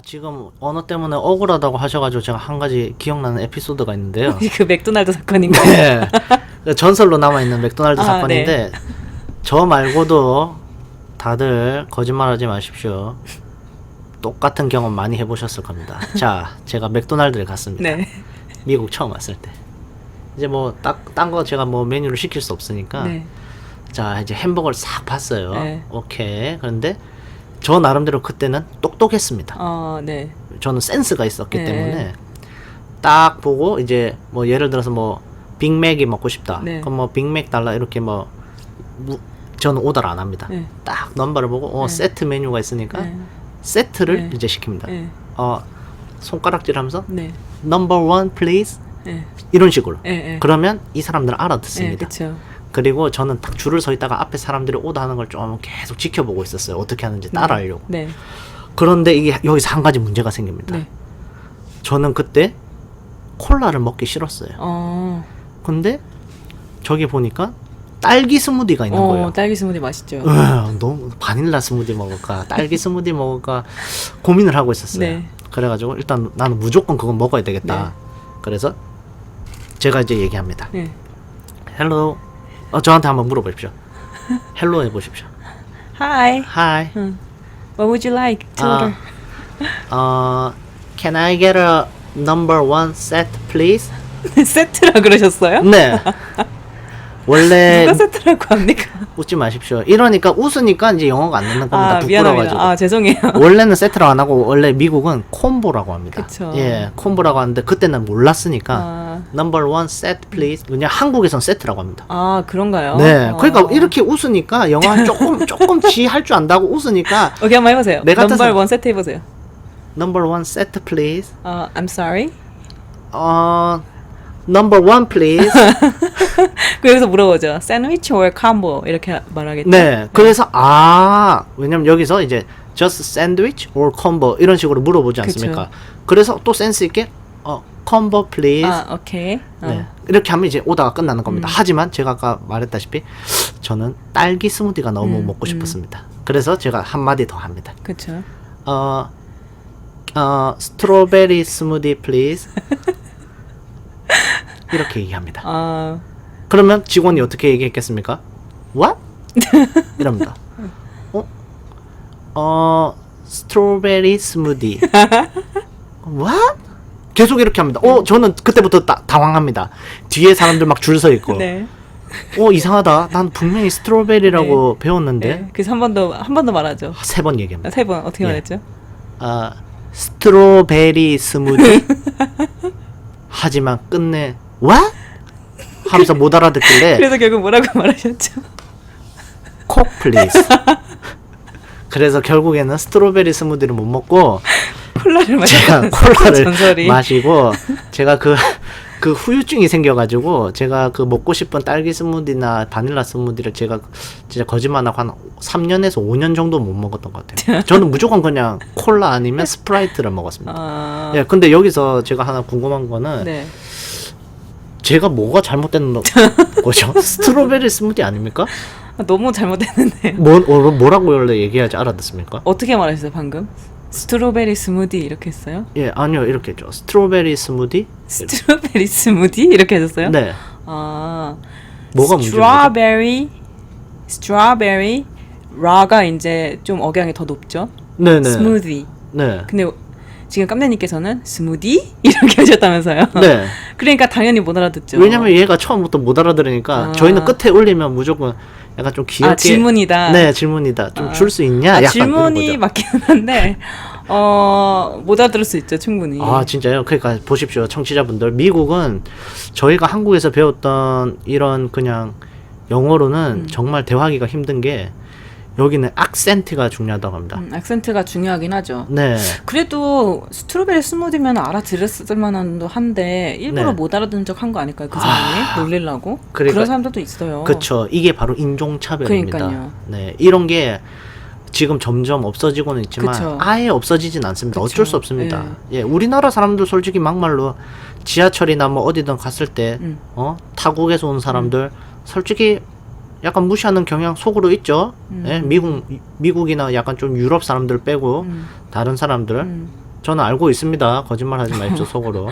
지금 언어 때문에 억울하다고 하셔가지고 제가 한 가지 기억나는 에피소드가 있는데요. 그 맥도날드 사건인가요? 네. 그 전설로 남아있는 맥도날드 사건인데 네. 저 말고도 다들 거짓말하지 마십시오. 똑같은 경험 많이 해보셨을 겁니다. 자, 제가 맥도날드를 갔습니다. 네. 미국 처음 왔을 때. 이제 뭐 딴 거 제가 뭐 메뉴를 시킬 수 없으니까 네. 자, 이제 햄버거를 싹 봤어요. 네. 오케이. 그런데 저 나름대로 그때는 똑똑했습니다. 네. 저는 센스가 있었기 네. 때문에 딱 보고 이제 뭐 예를 들어서 뭐 빅맥이 먹고 싶다. 네. 그럼 뭐 빅맥 달라 이렇게 뭐 저는 오더를 안 합니다. 네. 딱 넘버를 보고 네. 세트 메뉴가 있으니까 네. 세트를 네. 이제 시킵니다. 네. 손가락질하면서 네. number one please 네. 이런 식으로. 네. 그러면 이 사람들은 네. 알아듣습니다. 그렇죠. 그리고 저는 딱 줄을 서 있다가 앞에 사람들이 오더하는 걸 좀 계속 지켜보고 있었어요. 어떻게 하는지 따라하려고. 네. 그런데 이게 여기서 한 가지 문제가 생깁니다. 네. 저는 그때 콜라를 먹기 싫었어요. 근데 저기 보니까 딸기 스무디가 있는 거예요. 딸기 스무디 맛있죠. 너무 바닐라 스무디 먹을까 딸기 스무디 먹을까 고민을 하고 있었어요. 네. 그래가지고 일단 나는 무조건 그건 먹어야 되겠다. 네. 그래서 제가 이제 얘기합니다. 네. 헬로 저한테 한번 물어보십시오. 헬로 해보십시오. Hi. Hi. What would you like to order? Can I get a number one set please? 세트라 그러셨어요? 네. 원래 누가 세트라고 합니까? 웃지 마십시오. 이러니까 웃으니까 이제 영어가 안 되는 겁니다. 미안합니다. 부끄러워가지고. 죄송해요. 원래는 세트라고 안 하고 원래 미국은 콤보라고 합니다. 그쵸. 예, 콤보라고 하는데 그때는 몰랐으니까 number one set please. 그냥 한국에선 세트라고 합니다. 그런가요? 네, 그러니까 이렇게 웃으니까 영어 조금 지 할 줄 안다고 웃으니까 오케이, 한번 해보세요. 내 같아서- 넘버 원 세트 해보세요. number one set please. I'm sorry. number one please. 그래서 물어보죠. 샌드위치 or 콤보 이렇게 말하겠죠. 네, 그래서 왜냐면 여기서 이제 just sandwich or combo 이런 식으로 물어보지 않습니까? 그쵸. 그래서 또 센스 있게 combo please. 오케이. 네, 이렇게 하면 이제 오다가 끝나는 겁니다. 하지만 제가 아까 말했다시피 저는 딸기 스무디가 너무 먹고 싶었습니다. 그래서 제가 한마디 더 합니다. 그렇죠. 스트로베리 스무디 please. 이렇게 얘기합니다. 그러면 직원이 어떻게 얘기했겠습니까? What? 이럽니다. 스트로베리 스무디. What? 계속 이렇게 합니다. 저는 그때부터 당황합니다. 뒤에 사람들 막 줄 서 있고. 네. 이상하다. 난 분명히 스트로베리라고 배웠는데. 네. 그래서 한 번 더 말하죠. 3번 얘기합니다. 3번 어떻게 예. 말했죠? 스트로베리 스무디. 하지만 끝내 What? 하면서 못 알아듣길래 그래서 결국 뭐라고 말하셨죠? 콕 플리즈. 그래서 결국에는 스트로베리 스무디를 못 먹고 콜라를 제가 마셨어요. 콜라를 전설이. 마시고 제가 그 후유증이 생겨가지고 제가 그 먹고 싶은 딸기 스무디나 바닐라 스무디를 제가 진짜 거짓말하고 한 3년에서 5년 정도 못 먹었던 것 같아요. 저는 무조건 그냥 콜라 아니면 스프라이트를 먹었습니다. 예, 근데 여기서 제가 하나 궁금한 거는 네. 제가 뭐가 잘못된 거죠? 스트로베리 스무디 아닙니까? 너무 잘못했는데. 뭐라고 원래 얘기하지 알아듣습니까? 어떻게 말하셨어요 방금? 스트로베리 스무디 이렇게 했어요? 예, 아니요, 이렇게 했죠. 스트로베리 스무디? 스트로베리 스무디 이렇게 하셨어요? 네. 뭐가 문제죠? 스트로베리 라가 이제 좀 억양이 더 높죠. 네네. 스무디. 네. 근데 지금 깜내님께서는 스무디 이렇게 하셨다면서요? 네. 그러니까 당연히 못 알아듣죠. 왜냐면 얘가 처음부터 못 알아들으니까 저희는 끝에 올리면 무조건 약간 좀 귀엽게 질문이다. 네, 질문이다. 좀 줄 수 있냐? 약간 질문이 이런 거죠. 맞기는 한데 못 알아들을 수 있죠, 충분히. 진짜요? 그러니까 보십시오, 청취자분들. 미국은 저희가 한국에서 배웠던 이런 그냥 영어로는 정말 대화하기가 힘든 게 여기는 악센트가 중요하다고 합니다. 악센트가 중요하긴 하죠. 네. 그래도 스트로베리 스무디면 알아들었을 만한 한데 일부러 네. 못 알아듣는 척 한 거 아닐까요? 그 사람이 놀리려고? 그러니까- 그런 사람들도 있어요. 그렇죠. 이게 바로 인종차별입니다. 그러니까요. 네, 이런 게 지금 점점 없어지고는 있지만 그쵸. 아예 없어지진 않습니다. 그쵸. 어쩔 수 없습니다. 예, 우리나라 사람들 솔직히 막말로 지하철이나 뭐 어디든 갔을 때 타국에서 온 사람들 솔직히 약간 무시하는 경향 속으로 있죠. 예, 미국이나 약간 좀 유럽 사람들 빼고 다른 사람들 저는 알고 있습니다. 거짓말 하지 마십시오. 속으로.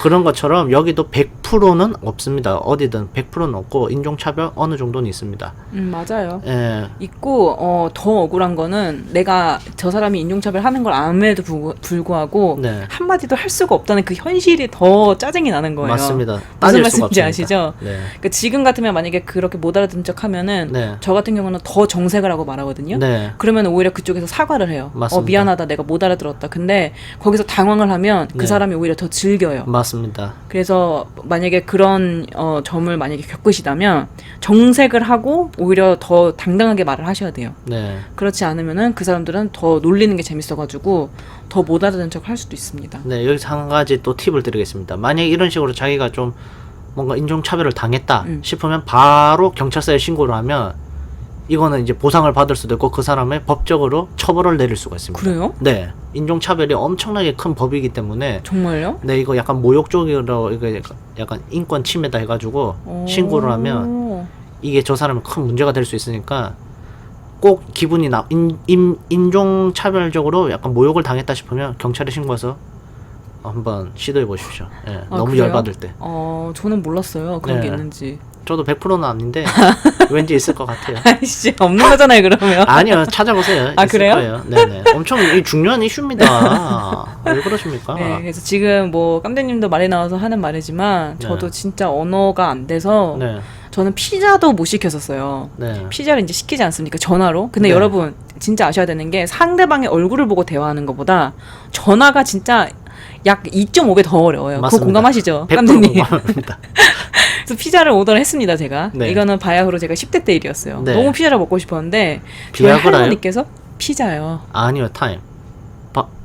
그런 것처럼 여기도 100%는 없습니다. 어디든 100%는 없고 인종차별 어느 정도는 있습니다. 맞아요. 예. 있고 더 억울한 거는 내가 저 사람이 인종차별 하는 걸 암에도 불구하고 네. 한마디도 할 수가 없다는 그 현실이 더 짜증이 나는 거예요. 맞습니다. 무슨 따질 수가 말씀인지 없습니다. 아시죠? 네. 그러니까 지금 같으면 만약에 그렇게 못 알아듣는 척 하면은 네. 저 같은 경우는 더 정색을 하고 말하거든요. 네. 그러면 오히려 그쪽에서 사과를 해요. 맞습니다. 미안하다, 내가 못 알아들었다. 근데 거기서 당황을 하면 그 네. 사람이 오히려 더 즐겨요. 맞습니다. 그래서 만약에 그런 점을 만약에 겪으시다면 정색을 하고 오히려 더 당당하게 말을 하셔야 돼요. 네. 그렇지 않으면은 그 사람들은 더 놀리는 게 재밌어가지고 더 못 알아듣는 척 할 수도 있습니다. 네, 여기서 한 가지 또 팁을 드리겠습니다. 만약에 이런 식으로 자기가 좀 뭔가 인종차별을 당했다 싶으면 바로 경찰서에 신고를 하면 이거는 이제 보상을 받을 수도 있고 그 사람의 법적으로 처벌을 내릴 수가 있습니다. 그래요? 네. 인종차별이 엄청나게 큰 법이기 때문에 정말요? 네, 이거 약간 모욕 쪽으로 이거 약간 인권 침해다 해가지고 신고를 하면 이게 저 사람이 큰 문제가 될 수 있으니까 꼭 기분이 인종차별적으로 약간 모욕을 당했다 싶으면 경찰에 신고해서 한번 시도해 보십시오. 예, 너무 그래요? 열받을 때. 저는 몰랐어요. 그런 게 네. 있는지. 저도 100%는 아닌데 왠지 있을 것 같아요. 아이씨, 없는 거잖아요, 그러면. 아니요, 찾아보세요. 있을 그래요? 거예요. 네네. 엄청 중요한 이슈입니다. 왜 그러십니까? 네, 그래서 지금 뭐 깜대님도 말이 나와서 하는 말이지만 저도 네. 진짜 언어가 안 돼서 네. 저는 피자도 못 시켰었어요. 네. 피자를 이제 시키지 않습니까? 전화로. 근데 네. 여러분 진짜 아셔야 되는 게 상대방의 얼굴을 보고 대화하는 것보다 전화가 진짜 약 2.5배 더 어려워요. 그거 맞습니다. 공감하시죠? 100% 깜대님. 공감합니다. 그래서 피자를 오더를 했습니다, 제가. 네. 이거는 바야흐로 제가 10대 때 일이었어요. 네. 너무 피자를 먹고 싶었는데 저희 비아그라요? 할머니께서 피자요. 아니요, 타임.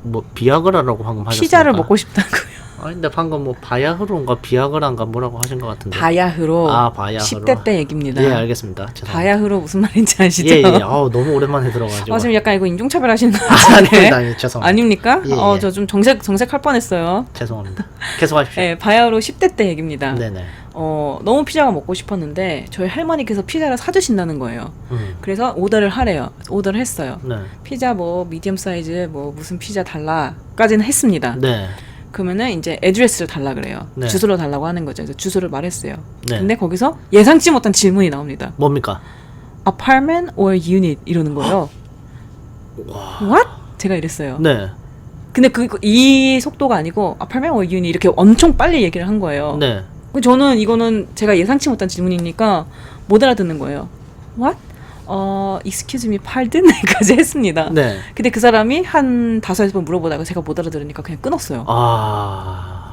뭐 비아그라라고 방금 하셨습니까? 피자를 먹고 싶다고요. 아니, 근데 방금 뭐 바야흐로인가 비아그라인가 뭐라고 하신 것 같은데. 바야흐로. 바야흐로. 10대 때 얘기입니다. 예, 알겠습니다. 죄송합니다. 바야흐로 무슨 말인지 아시죠? 예, 예. 너무 오랜만에 들어가지고. 지금 약간 이거 인종차별 하시는 거 같은데. 아닙니다. 아니, 죄송합니다. 아닙니까? 예, 예. 저 좀 정색할 뻔했어요. 죄송합니다. 계속하십시오. 네, 바야흐로 10대 때 얘기입니다. 네네. 너무 피자가 먹고 싶었는데 저희 할머니께서 피자를 사주신다는 거예요. 그래서 오더를 하래요. 오더를 했어요. 네. 피자 뭐 미디엄 사이즈 뭐 무슨 피자 달라까지는 했습니다. 네. 그러면은 이제 애드레스를 달라 그래요. 네. 주소를 달라고 하는 거죠. 그래서 주소를 말했어요. 네. 근데 거기서 예상치 못한 질문이 나옵니다. 뭡니까? Apartment or unit 이러는 거예요. What? 제가 이랬어요. 네. 근데 이 속도가 아니고 Apartment or unit 이렇게 엄청 빨리 얘기를 한 거예요. 네. 저는 이거는 제가 예상치 못한 질문이니까 못 알아듣는 거예요. What? excuse me, pardon? 까지 했습니다. 네. 근데 그 사람이 한 5번 물어보다가 제가 못 알아들으니까 그냥 끊었어요.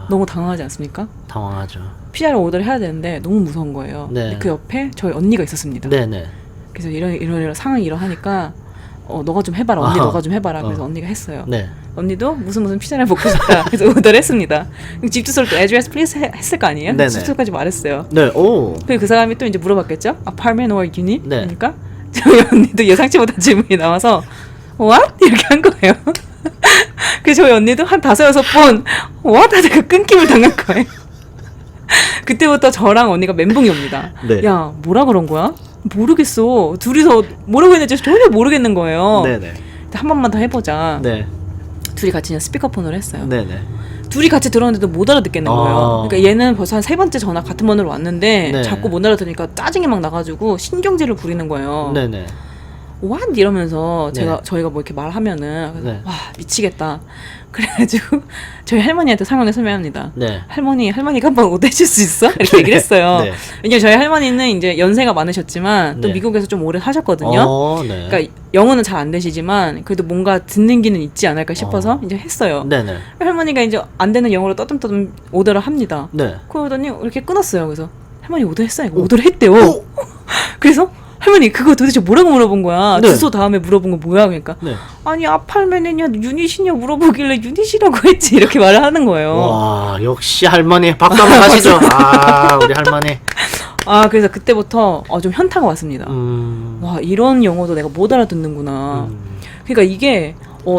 너무 너무 당황하지 않습니까? 당황하죠. 피자를 오더를 해야 되는데 너무 무서운 거예요. 네. 근데 그 옆에 저희 언니가 있었습니다. 네네. 그래서 이런 상황이 이러하니까 너가 좀 해봐라. 언니 너가 좀 해봐라. 그래서 어. 언니가 했어요. 네. 언니도 무슨 피자를 먹고 싶다. 그래서 오더를 했습니다. 집 주소를 또 address please 했을 거 아니에요? 네네. 집 주소까지 말했어요. 네. 오. 그 사람이 또 이제 물어봤겠죠? Apartment or unit? 네. 그러니까 저희 언니도 예상치 못한 질문이 나와서 What? 이렇게 한 거예요. 그래서 저희 언니도 한 5-6번 What? 하다가 끊김을 당한 거예요. 그때부터 저랑 언니가 멘붕이 옵니다. 네. 야, 뭐라 그런 거야? 모르겠어. 둘이서 뭐라고 했는지 전혀 모르겠는 거예요. 네네. 한 번만 더 해보자. 네. 둘이 같이 그냥 스피커폰으로 했어요. 네네. 둘이 같이 들었는데도 못 알아듣겠는 거예요. 그러니까 얘는 벌써 한 3번째 전화 같은 번호로 왔는데 네. 자꾸 못 알아들으니까 짜증이 막 나가지고 신경질을 부리는 거예요. 네네. What? 이러면서 네. 저희가 뭐 이렇게 말하면은 그래서 네. 와 미치겠다. 그래가지고 저희 할머니한테 상황을 설명합니다. 네. 할머니가 한번 오대실 수 있어? 이렇게 얘기를 했어요. 네. 왜냐면 저희 할머니는 이제 연세가 많으셨지만 또 네. 미국에서 좀 오래 사셨거든요. 네. 그러니까 영어는 잘 안 되시지만 그래도 뭔가 듣는 기는 있지 않을까 싶어서 이제 했어요. 네네. 할머니가 이제 안 되는 영어로 떠듬떠듬 오더를 합니다. 네. 그러더니 이렇게 끊었어요. 그래서 할머니 오더 했어요. 오더를 했대요. 그래서 할머니 그거 도대체 뭐라고 물어본 거야? 네. 주소 다음에 물어본 거 뭐야? 그러니까 네. 아니 아팔메네냐 유닛이냐 물어보길래 유닛이라고 했지 이렇게 말을 하는 거예요. 와, 역시 할머니. 박수 한번 하시죠. 우리 할머니. 그래서 그때부터 좀 현타가 왔습니다. 와 이런 영어도 내가 못 알아듣는구나. 그러니까 이게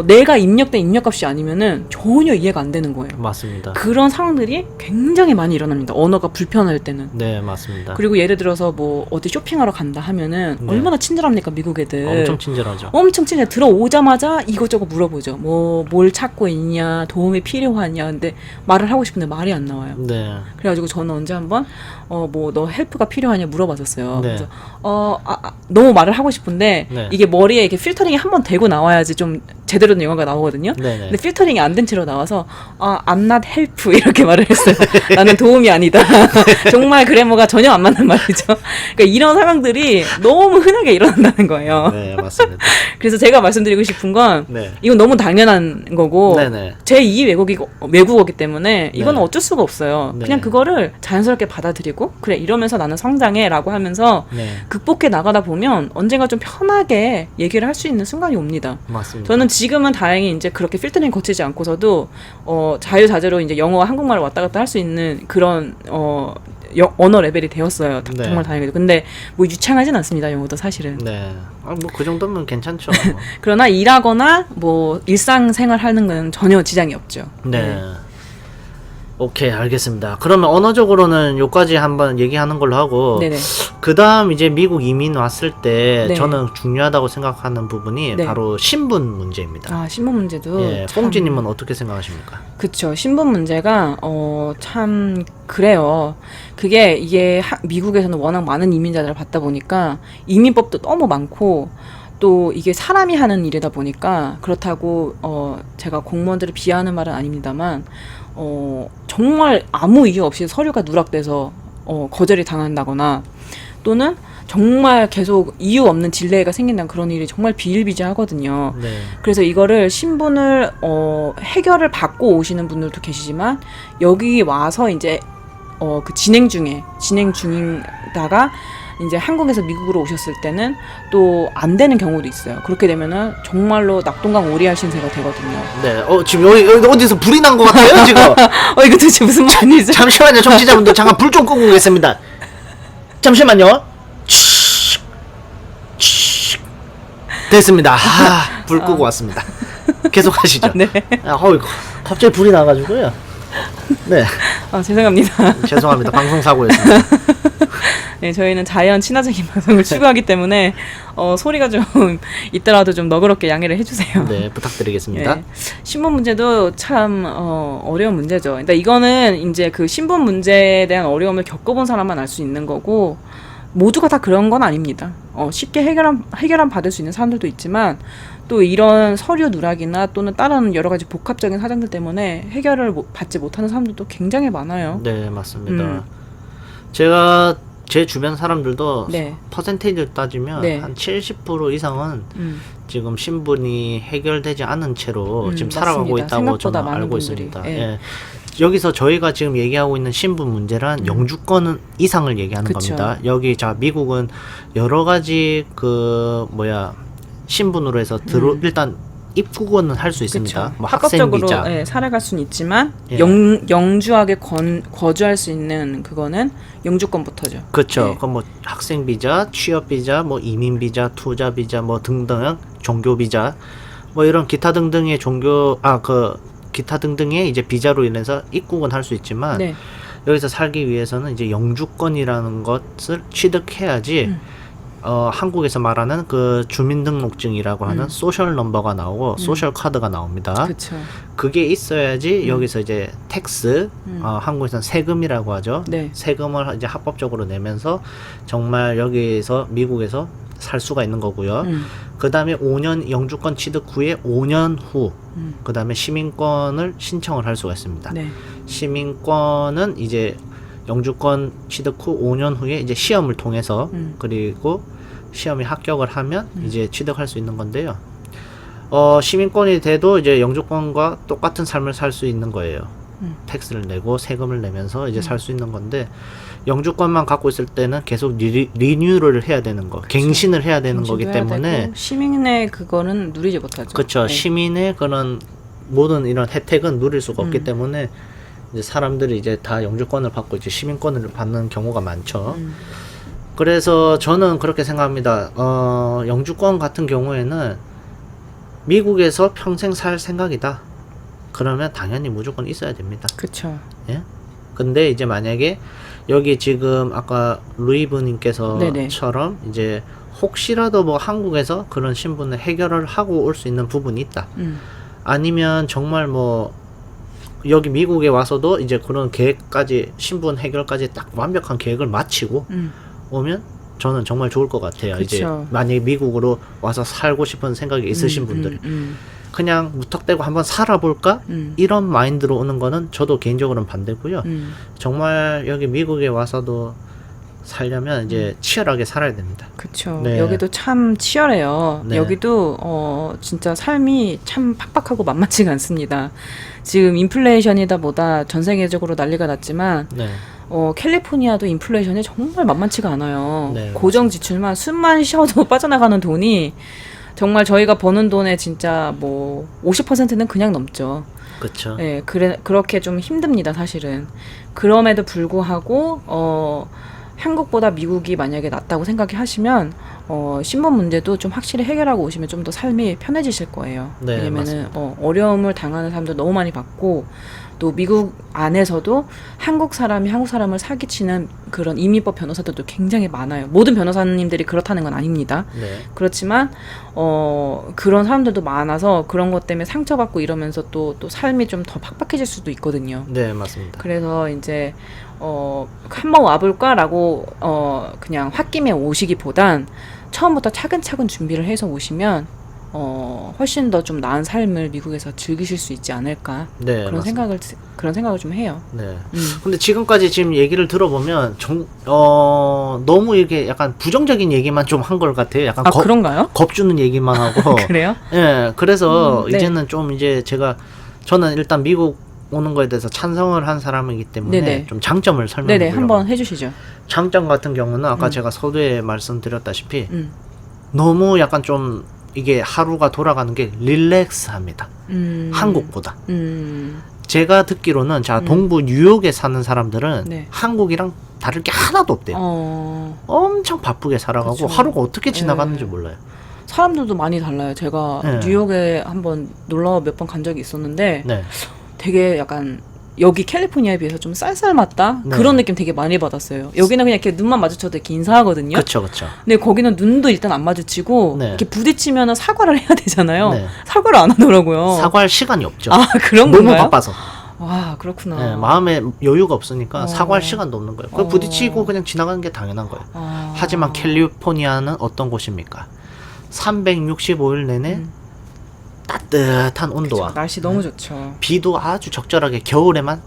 내가 입력된 입력값이 아니면은 전혀 이해가 안 되는 거예요. 맞습니다. 그런 상황들이 굉장히 많이 일어납니다. 언어가 불편할 때는. 네, 맞습니다. 그리고 예를 들어서 뭐 어디 쇼핑하러 간다 하면은 네. 얼마나 친절합니까, 미국 애들. 엄청 친절하죠. 엄청 친절. 들어오자마자 이것저것 물어보죠. 뭐 뭘 찾고 있냐, 도움이 필요하냐. 근데 말을 하고 싶은데 말이 안 나와요. 네. 그래가지고 저는 언제 한번 뭐 너 헬프가 필요하냐 물어봤었어요. 네. 그래서 너무 말을 하고 싶은데 네. 이게 머리에 이렇게 필터링이 한 번 되고 나와야지 좀 제대로 된 영어가 나오거든요. 네네. 근데 필터링이 안 된 채로 나와서 I'm not help 이렇게 말을 했어요. 나는 도움이 아니다. 정말 그래머가 전혀 안 맞는 말이죠. 그러니까 이런 상황들이 너무 흔하게 일어난다는 거예요. 네, 맞습니다. 그래서 제가 말씀드리고 싶은 건 네. 이건 너무 당연한 거고 네네. 제2 외국어기 때문에 이거는 네. 어쩔 수가 없어요. 네. 그냥 그거를 자연스럽게 받아들이고 그래 이러면서 나는 성장해라고 하면서 네. 극복해 나가다 보면 언젠가 좀 편하게 얘기를 할 수 있는 순간이 옵니다. 맞습니다. 저는 지금은 다행히 이제 그렇게 필터링 거치지 않고서도 자유자재로 이제 영어와 한국말을 왔다 갔다 할 수 있는 그런 언어 레벨이 되었어요. 네. 정말 다행히도. 근데 뭐 유창하진 않습니다. 영어도 사실은. 네. 뭐 그 정도면 괜찮죠. 그러나 일하거나 뭐 일상생활 하는 건 전혀 지장이 없죠. 네. 오케이, 알겠습니다. 그러면 언어적으로는 요까지 한번 얘기하는 걸로 하고, 네네. 그 다음 이제 미국 이민 왔을 때 네. 저는 중요하다고 생각하는 부분이 네. 바로 신분 문제입니다. 아, 신분 문제도 예, 참- 뽕지님은 어떻게 생각하십니까? 그쵸. 신분 문제가 참 그래요. 이게 미국에서는 워낙 많은 이민자들을 받다 보니까 이민법도 너무 많고 또 이게 사람이 하는 일이다 보니까 그렇다고 제가 공무원들을 비하하는 말은 아닙니다만 정말 아무 이유 없이 서류가 누락돼서 거절이 당한다거나 또는 정말 계속 이유 없는 딜레이가 생긴다는 그런 일이 정말 비일비재하거든요. 네. 그래서 이거를 신분을 해결을 받고 오시는 분들도 계시지만 여기 와서 이제 그 진행 중이다가 이제 한국에서 미국으로 오셨을 때는 또 안 되는 경우도 있어요. 그렇게 되면은 정말로 낙동강 오리알 신세가 되거든요. 네. 지금 여기 어디서 불이 난 것 같아요, 지금? 이거 도대체 무슨 말이죠? 잠시만요, 청취자분들. 잠깐 불 좀 끄고 오겠습니다. 잠시만요. 됐습니다. 불 끄고 왔습니다. 계속 하시죠. 네. 갑자기 불이 나가지고요. 네. 죄송합니다. 죄송합니다. 방송사고였습니다. 네, 저희는 자연 친화적인 방송을 추구하기 때문에 소리가 좀 있더라도 좀 너그럽게 양해를 해주세요. 네, 부탁드리겠습니다. 네. 신분 문제도 참 어려운 문제죠. 그러니까 이거는 이제 그 신분 문제에 대한 어려움을 겪어본 사람만 알 수 있는 거고 모두가 다 그런 건 아닙니다. 쉽게 해결함 받을 수 있는 사람들도 있지만 또 이런 서류 누락이나 또는 다른 여러 가지 복합적인 사정들 때문에 해결을 받지 못하는 사람들도 굉장히 많아요. 네, 맞습니다. 제가 제 주변 사람들도 네. 퍼센테이지를 따지면 네. 한 70% 이상은 음. 지금 신분이 해결되지 않은 채로 지금 맞습니다. 살아가고 있다고 생각보다 저는 많은 알고 분들이. 있습니다. 예. 예. 여기서 저희가 지금 얘기하고 있는 신분 문제란 영주권 이상을 얘기하는 그쵸. 겁니다. 여기 미국은 여러 가지 신분으로 해서 일단 입국은 할 수 있습니다. 그쵸. 뭐 학생 합법적으로 비자. 살아갈 수는 있지만 예. 영주하게 거주할 수 있는 그거는 영주권부터죠. 그렇죠. 예. 그럼 뭐 학생 비자, 취업 비자, 뭐 이민 비자, 투자 비자, 뭐 등등 종교 비자, 뭐 이런 기타 등등의 기타 등등의 이제 비자로 인해서 입국은 할 수 있지만 네. 여기서 살기 위해서는 이제 영주권이라는 것을 취득해야지. 한국에서 말하는 그 주민등록증이라고 하는 소셜 넘버가 나오고 소셜 카드가 나옵니다. 그렇죠. 그게 있어야지 여기서 이제 텍스, 한국에서는 세금이라고 하죠. 네. 세금을 이제 합법적으로 내면서 정말 여기에서 미국에서 살 수가 있는 거고요. 그 다음에 5년 영주권 취득 후에 5년 후, 그 다음에 시민권을 신청을 할 수가 있습니다. 네. 시민권은 이제 영주권 취득 후 5년 후에 이제 시험을 통해서 그리고 시험에 합격을 하면 이제 취득할 수 있는 건데요. 시민권이 돼도 이제 영주권과 똑같은 삶을 살 수 있는 거예요. 텍스를 내고 세금을 내면서 이제 살 수 있는 건데 영주권만 갖고 있을 때는 계속 리뉴얼을 해야 되는 거, 갱신을 해야 되는 거기 해야 때문에 되고, 시민의 그거는 누리지 못하죠. 그렇죠. 네. 시민의 그런 모든 이런 혜택은 누릴 수가 없기 때문에 이제 사람들이 이제 다 영주권을 받고 이제 시민권을 받는 경우가 많죠. 그래서 저는 그렇게 생각합니다. 영주권 같은 경우에는 미국에서 평생 살 생각이다. 그러면 당연히 무조건 있어야 됩니다. 그쵸. 예? 근데 이제 만약에 여기 지금 아까 루이브님께서처럼 이제 혹시라도 뭐 한국에서 그런 신분을 해결을 하고 올 수 있는 부분이 있다. 아니면 정말 뭐 여기 미국에 와서도 이제 그런 계획까지 신분 해결까지 딱 완벽한 계획을 마치고 오면 저는 정말 좋을 것 같아요. 그쵸. 이제 만약에 미국으로 와서 살고 싶은 생각이 있으신 분들 그냥 무턱대고 한번 살아볼까 이런 마인드로 오는 거는 저도 개인적으로는 반대고요. 정말 여기 미국에 와서도 살려면 이제 치열하게 살아야 됩니다. 그쵸. 네. 여기도 참 치열해요. 네. 여기도 진짜 삶이 참 팍팍하고 만만치가 않습니다. 지금 인플레이션이다 보다 전 세계적으로 난리가 났지만 네. 캘리포니아도 인플레이션이 정말 만만치가 않아요. 네, 고정 지출만 숨만 쉬어도 빠져나가는 돈이 정말 저희가 버는 돈의 진짜 뭐 50%는 그냥 넘죠. 그렇죠. 네, 그렇게 좀 힘듭니다, 사실은. 그럼에도 불구하고 한국보다 미국이 만약에 낫다고 생각하시면 신분 문제도 좀 확실히 해결하고 오시면 좀 더 삶이 편해지실 거예요. 네, 왜냐면은 어려움을 당하는 사람도 너무 많이 봤고 또 미국 안에서도 한국 사람이 한국 사람을 사기치는 그런 이민법 변호사들도 굉장히 많아요. 모든 변호사님들이 그렇다는 건 아닙니다. 네. 그렇지만 그런 사람들도 많아서 그런 것 때문에 상처받고 이러면서 또 삶이 좀 더 팍팍해질 수도 있거든요. 네, 맞습니다. 그래서 이제 한번 와볼까라고 그냥 홧김에 오시기보단 처음부터 차근차근 준비를 해서 오시면 훨씬 더 좀 나은 삶을 미국에서 즐기실 수 있지 않을까 네, 그런 맞습니다. 생각을 좀 해요. 네. 근데 지금까지 지금 얘기를 들어보면 너무 이렇게 약간 부정적인 얘기만 좀 한 걸 같아요. 약간 그런가요? 겁주는 얘기만 하고. 그래요? 예. 그래서 네. 이제는 좀 이제 저는 일단 미국 오는 거에 대해서 찬성을 한 사람이기 때문에 네네. 좀 장점을 설명해 네네, 보려고. 한번 해주시죠. 장점 같은 경우는 아까 제가 서두에 말씀드렸다시피 음. 너무 약간 좀 이게 하루가 돌아가는 게 릴렉스합니다. 한국보다. 제가 듣기로는 동부 뉴욕에 사는 사람들은 네. 한국이랑 다를 게 하나도 없대요. 엄청 바쁘게 살아가고 그쵸. 하루가 어떻게 지나가는지 네. 몰라요. 사람들도 많이 달라요. 제가 네. 뉴욕에 한번 놀러 몇 번 간 적이 있었는데 네. 되게 약간 여기 캘리포니아에 비해서 좀 쌀쌀맞다? 네. 그런 느낌 되게 많이 받았어요. 여기는 그냥 이렇게 눈만 마주쳐도 이렇게 인사하거든요. 그쵸, 그쵸. 근데 거기는 눈도 일단 안 마주치고 네. 이렇게 부딪히면 사과를 해야 되잖아요. 네. 사과를 안 하더라고요. 사과할 시간이 없죠. 그런 너무 건가요? 바빠서. 와, 그렇구나. 네, 마음에 여유가 없으니까 어. 사과할 시간도 없는 거예요. 그 부딪히고 그냥 지나가는 게 당연한 거예요. 하지만 캘리포니아는 어떤 곳입니까? 365일 내내 따뜻한 온도와 그쵸, 날씨 너무 좋죠. 비도 아주 적절하게 겨울에만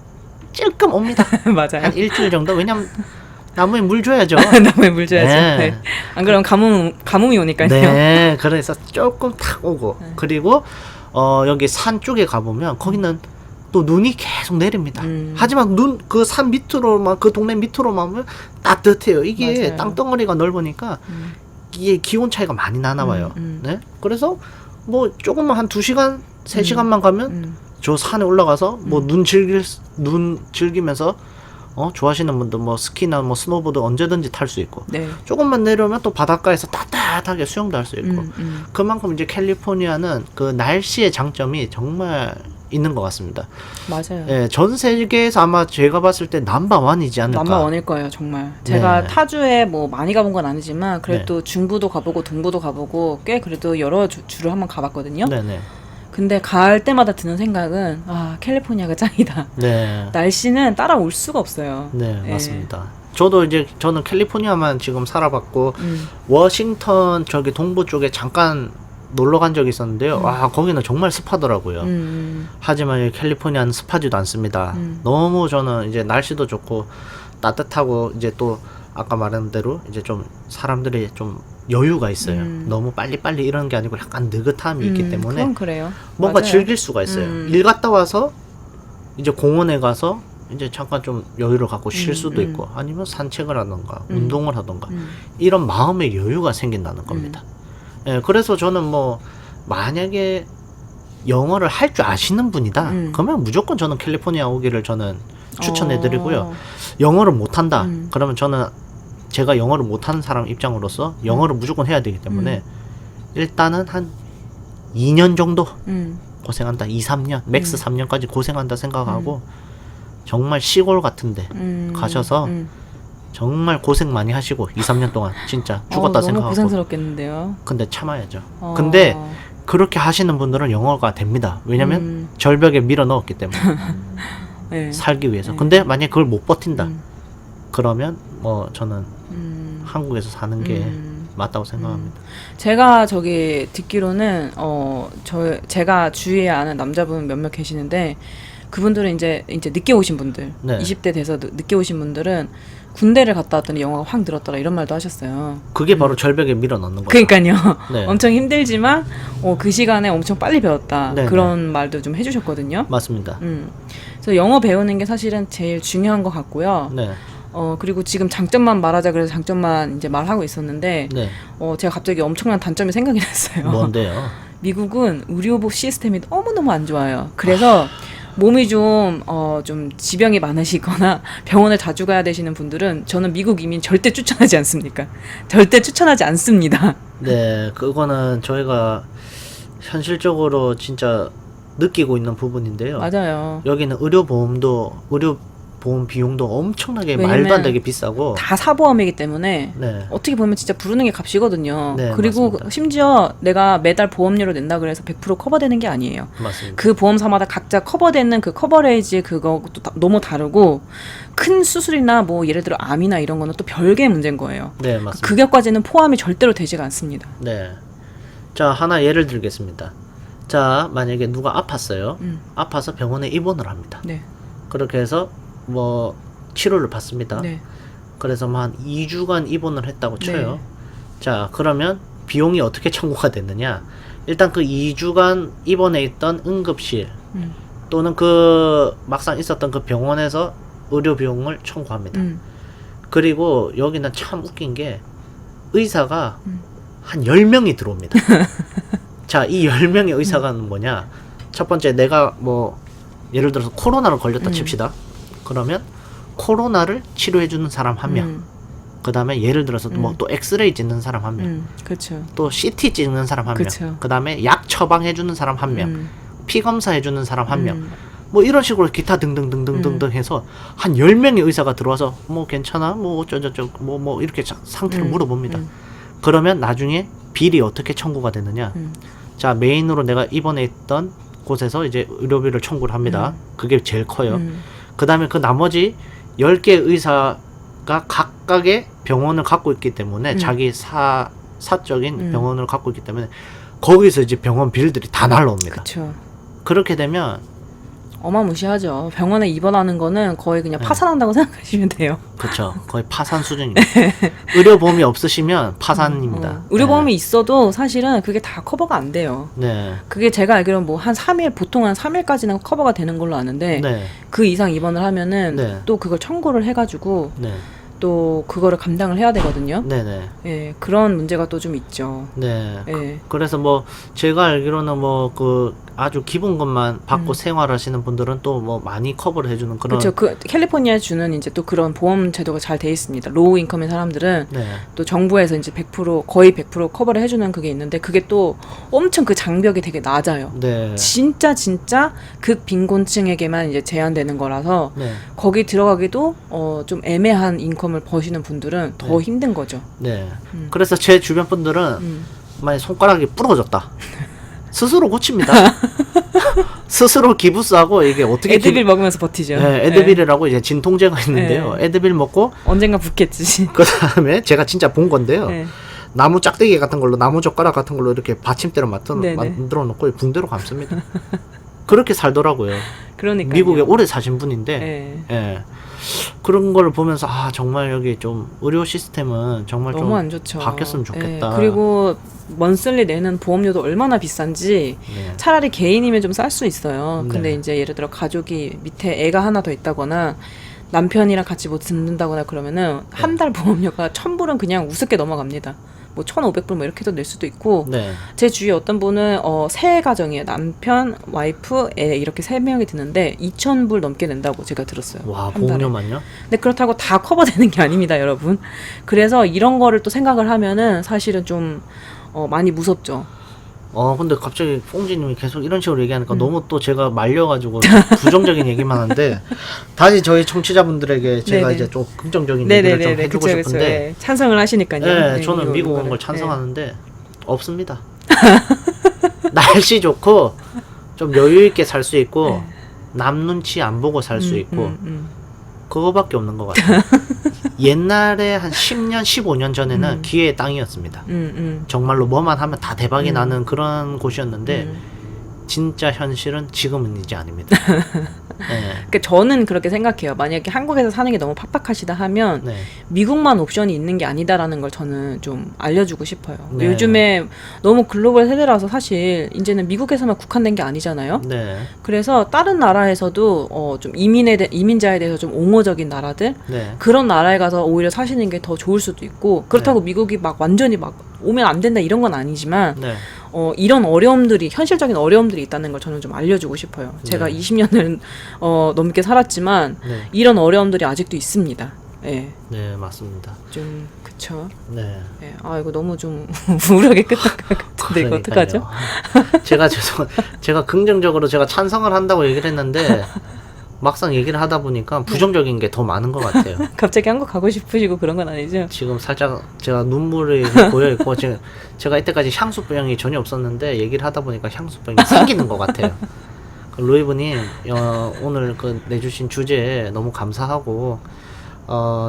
찔끔 옵니다. 맞아요. 한 일주일 정도. 왜냐면 나무에 물 줘야죠. 나무에 물 줘야죠. 네. 네. 안 그러면 가뭄이 오니까요. 네, 그래서 조금 탁 오고 그리고 여기 산 쪽에 가보면 거기는 또 눈이 계속 내립니다. 하지만 그 산 밑으로만 그 동네 밑으로만 보면 따뜻해요. 이게 맞아요. 땅덩어리가 넓으니까 이게 기온 차이가 많이 나나 봐요. 네, 그래서 뭐 조금만 한 2시간, 3시간만 가면 저 산에 올라가서 뭐 눈 즐기면서 좋아하시는 분들 뭐 스키나 뭐 스노보드 언제든지 탈 수 있고 네. 조금만 내려오면 또 바닷가에서 따뜻하게 수영도 할 수 있고 그만큼 이제 캘리포니아는 그 날씨의 장점이 정말 있는 것 같습니다. 맞아요. 예, 전 세계에서 아마 제가 봤을 때 넘버원이지 않을까. 넘버원일 거예요, 정말. 제가 네. 타주에 뭐 많이 가본 건 아니지만 그래도 중부도 가보고 동부도 가보고 꽤 그래도 여러 주를 한번 가봤거든요. 네네. 근데 갈 때마다 드는 생각은 캘리포니아가 짱이다. 네. 날씨는 따라올 수가 없어요. 네, 예. 맞습니다. 저는 캘리포니아만 지금 살아봤고 음. 워싱턴 저기 동부 쪽에 잠깐 놀러 간 적이 있었는데요. 와, 거기는 정말 습하더라고요. 하지만 이 캘리포니아는 습하지도 않습니다. 너무 저는 이제 날씨도 좋고 따뜻하고 이제 또 아까 말한 대로 이제 좀 사람들이 좀 여유가 있어요. 너무 빨리빨리 이러는 게 아니고 약간 느긋함이 있기 때문에 그건 그래요. 뭔가 맞아요. 즐길 수가 있어요. 일 갔다 와서 이제 공원에 가서 이제 잠깐 좀 여유를 갖고 쉴 수도 있고 아니면 산책을 하던가 운동을 하던가 이런 마음의 여유가 생긴다는 겁니다. 예, 그래서 저는 뭐 만약에 영어를 할 줄 아시는 분이다 그러면 무조건 저는 캘리포니아 오기를 저는 추천해 드리고요. 영어를 못한다 그러면 저는 제가 영어를 못하는 사람 입장으로서 영어를 무조건 해야 되기 때문에 일단은 한 2년 정도 음. 고생한다. 2, 3년, 맥스 3년까지 고생한다 생각하고 정말 시골 같은데 가셔서 정말 고생 많이 하시고 2, 3년 동안 진짜 죽었다 너무 생각하고. 고생스럽겠는데요. 근데 참아야죠. 근데 그렇게 하시는 분들은 영어가 됩니다. 왜냐면 절벽에 밀어 넣었기 때문에 네. 살기 위해서. 네. 근데 만약에 그걸 못 버틴다. 그러면 뭐 저는 한국에서 사는 게 맞다고 생각합니다. 제가 저기 듣기로는 제가 주위에 아는 남자분 몇몇 계시는데 그분들은 이제 늦게 오신 분들, 네. 20대 돼서 늦게 오신 분들은 군대를 갔다 왔더니 영어가 확 늘었더라 이런 말도 하셨어요. 그게 바로 절벽에 밀어 넣는 거죠. 그러니까요. 네. 엄청 힘들지만 그 시간에 엄청 빨리 배웠다. 네, 그런 말도 좀 해주셨거든요. 맞습니다. 그래서 영어 배우는 게 사실은 제일 중요한 것 같고요. 네. 그리고 지금 장점만 말하자 그래서 장점만 이제 말하고 있었는데 네. 제가 갑자기 엄청난 단점이 생각이 났어요. 뭔데요? 미국은 의료 시스템이 너무너무 안 좋아요. 그래서 몸이 좀 지병이 많으시거나 병원을 자주 가야 되시는 분들은 저는 미국 이민 절대 추천하지 않습니까? 절대 추천하지 않습니다. 네, 그거는 저희가 현실적으로 진짜 느끼고 있는 부분인데요. 맞아요. 여기는 의료보험 비용도 엄청나게 왜냐면 말도 안 되게 비싸고. 다 사보험이기 때문에 네. 어떻게 보면 진짜 부르는 게 값이거든요. 네, 그리고 맞습니다. 심지어 내가 매달 보험료로 낸다 그래서 100% 커버되는 게 아니에요. 맞습니다. 그 보험사마다 각자 커버되는 그 커버레이지 그것도 너무 다르고 큰 수술이나 뭐 예를 들어 암이나 이런 거는 또 별개의 문제인 거예요. 네, 맞습니다. 그격까지는 포함이 절대로 되지가 않습니다. 네. 자, 하나 예를 들겠습니다. 자, 만약에 누가 아팠어요. 아파서 병원에 입원을 합니다. 네. 그렇게 해서 뭐 치료를 받습니다. 네. 그래서 뭐 한 2주간 입원을 했다고 쳐요. 네. 자, 그러면 비용이 어떻게 청구가 됐느냐? 일단 그 2주간 입원해 있던 응급실 또는 그 막상 있었던 그 병원에서 의료 비용을 청구합니다. 그리고 여기는 참 웃긴 게 의사가 한 10명이 들어옵니다. 자, 이 10명의 의사가 뭐냐? 첫 번째, 내가 뭐 예를 들어서 코로나를 걸렸다 칩시다. 그러면 코로나를 치료해주는 사람 한 명. 그 다음에 예를 들어서 뭐 또 엑스레이 찍는 사람 한 명. 그렇죠. 또 CT 찍는 사람 한 그쵸. 명. 그 다음에 약 처방해주는 사람 한 명. 피 검사해주는 사람 한 명. 뭐 이런 식으로 기타 등등등등등등 해서 한 10명의 의사가 들어와서 뭐 괜찮아? 뭐 어쩌저쩌고 뭐 이렇게 상태를 물어봅니다. 그러면 나중에 비리 어떻게 청구가 되느냐? 자, 메인으로 내가 입원해 있던 곳에서 이제 의료비를 청구를 합니다. 그게 제일 커요. 그 다음에 그 나머지 10개 의사가 각각의 병원을 갖고 있기 때문에 자기 사적인 병원을 갖고 있기 때문에 거기서 이제 병원 빌들이 다 날라옵니다. 그렇죠. 그렇게 되면 어마무시하죠. 병원에 입원하는 거는 거의 그냥 파산한다고 생각하시면 돼요. 그렇죠. 거의 파산 수준입니다. 의료보험이 없으시면 파산입니다. 의료보험이 있어도 사실은 그게 다 커버가 안 돼요. 네. 그게 제가 알기로는 뭐 한 3일, 보통 한 3일까지는 커버가 되는 걸로 아는데 네. 그 이상 입원을 하면은 네. 또 그걸 청구를 해가지고 네. 또 그거를 감당을 해야 되거든요. 네네. 예, 그런 문제가 또 좀 있죠. 네. 예. 그래서 뭐 제가 알기로는 뭐 그 아주 기본 것만 받고 생활하시는 분들은 또 뭐 많이 커버를 해주는 그런. 그렇죠. 그 캘리포니아에 주는 이제 또 그런 보험 제도가 잘 돼 있습니다. 로우 인컴인 사람들은 네. 또 정부에서 이제 100% 거의 100% 커버를 해주는 그게 있는데 그게 또 엄청 그 장벽이 되게 낮아요. 네. 진짜 극빈곤층에게만 이제 제한되는 거라서 네. 거기 들어가기도 좀 애매한 인컴을 버시는 분들은 더 힘든 거죠. 네. 그래서 제 주변 분들은 만약 손가락이 부러졌다. 스스로 고칩니다. 스스로 기부스하고 이게 어떻게 애드빌 먹으면서 버티죠. 네, 애드빌이라고 이제 진통제가 있는데요. 애드빌 먹고 언젠가 붓겠지. 그 다음에 제가 진짜 본 건데요. 네. 나무 짝대기 같은 걸로 나무 젓가락 같은 걸로 이렇게 받침대로 네네. 만들어 놓고 붕대로 감습니다. 그렇게 살더라고요. 그러니까 미국에 오래 사신 분인데 네. 예. 그런 걸 보면서 아 정말 여기 좀 의료 시스템은 정말 너무 좀 안 좋죠. 바뀌었으면 좋겠다. 네. 그리고 먼슬리 내는 보험료도 얼마나 비싼지 네. 차라리 개인이면 좀 쌀 수 있어요. 근데 네. 이제 예를 들어 가족이 밑에 애가 하나 더 있다거나 남편이랑 같이 뭐 듣는다거나 그러면은 한 달 보험료가 1,000불은 그냥 우습게 넘어갑니다. 뭐 1,500불 뭐 이렇게도 낼 수도 있고 네. 제 주위에 어떤 분은 세 가정이에요. 남편, 와이프, 애 이렇게 3명이 드는데 2,000불 넘게 낸다고 제가 들었어요. 와 한 달에. 보험료만요? 근데 그렇다고 다 커버되는 게 아닙니다, 여러분. 그래서 이런 거를 또 생각을 하면은 사실은 좀 많이 무섭죠. 근데 갑자기 뽕지님이 계속 이런 식으로 얘기하니까 음. 너무 또 제가 말려가지고 부정적인 얘기만 하는데 다시 저희 청취자분들에게 제가 네네. 이제 좀 긍정적인 얘기를 좀 해주고 그쵸, 싶은데 예. 찬성을 하시니까요. 네, 네, 저는 미국 온 이거를. 걸 찬성하는데 없습니다. 날씨 좋고 좀 여유 있게 살 수 있고 남 눈치 안 보고 살 수 있고 그거밖에 없는 것 같아요. 옛날에 한 10년, 15년 전에는 기회의 땅이었습니다. 정말로 뭐만 하면 다 대박이 나는 그런 곳이었는데 진짜 현실은 지금은 이제 아닙니다. 네. 그러니까 저는 그렇게 생각해요. 만약에 한국에서 사는 게 너무 팍팍하시다 하면 네. 미국만 옵션이 있는 게 아니다라는 걸 저는 좀 알려주고 싶어요. 네. 요즘에 너무 글로벌 세대라서 사실 이제는 미국에서만 국한된 게 아니잖아요. 네. 그래서 다른 나라에서도 좀 이민자에 대해서 좀 옹호적인 나라들 네. 그런 나라에 가서 오히려 사시는 게 더 좋을 수도 있고 그렇다고 미국이 막 완전히 막 오면 안 된다 이런 건 아니지만 네. 이런 어려움들이 현실적인 어려움들이 있다는 걸 저는 좀 알려주고 싶어요. 제가 네. 20년을 넘게 살았지만 네. 이런 어려움들이 아직도 있습니다. 예, 네, 맞습니다. 좀 그쵸. 네. 예, 아 이거 너무 좀 우울하게 끝날 것 같은데 이거 어떡하죠? 제가 긍정적으로 제가 찬성을 한다고 얘기를 했는데 막상 얘기를 하다 보니까 부정적인 게 더 많은 것 같아요. 갑자기 한국 가고 싶으시고 그런 건 아니죠? 지금 살짝 제가 눈물이 고여 있고 지금 제가 이때까지 향수병이 전혀 없었는데 얘기를 하다 보니까 향수병이 생기는 것 같아요. 로이브님 오늘 그 내주신 주제에 너무 감사하고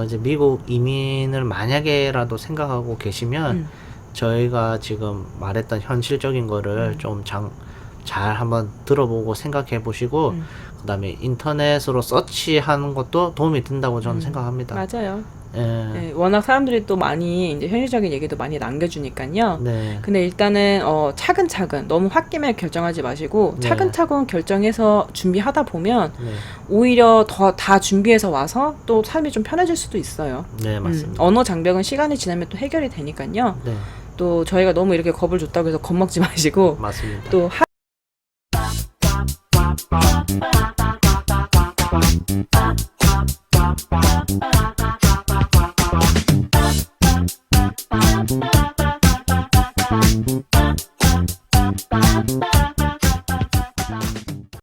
이제 미국 이민을 만약에라도 생각하고 계시면 저희가 지금 말했던 현실적인 거를 좀 잘 한번 들어보고 생각해 보시고 그다음에 인터넷으로 서치하는 것도 도움이 된다고 저는 생각합니다. 맞아요. 예. 예, 워낙 사람들이 또 많이 이제 현실적인 얘기도 많이 남겨주니까요. 네. 근데 일단은 차근차근 너무 홧김에 결정하지 마시고 네. 차근차근 결정해서 준비하다 보면 네. 오히려 더 다 준비해서 와서 또 삶이 좀 편해질 수도 있어요. 네, 맞습니다. 언어 장벽은 시간이 지나면 또 해결이 되니까요. 네. 또 저희가 너무 이렇게 겁을 줬다고 해서 겁먹지 마시고 맞습니다. 또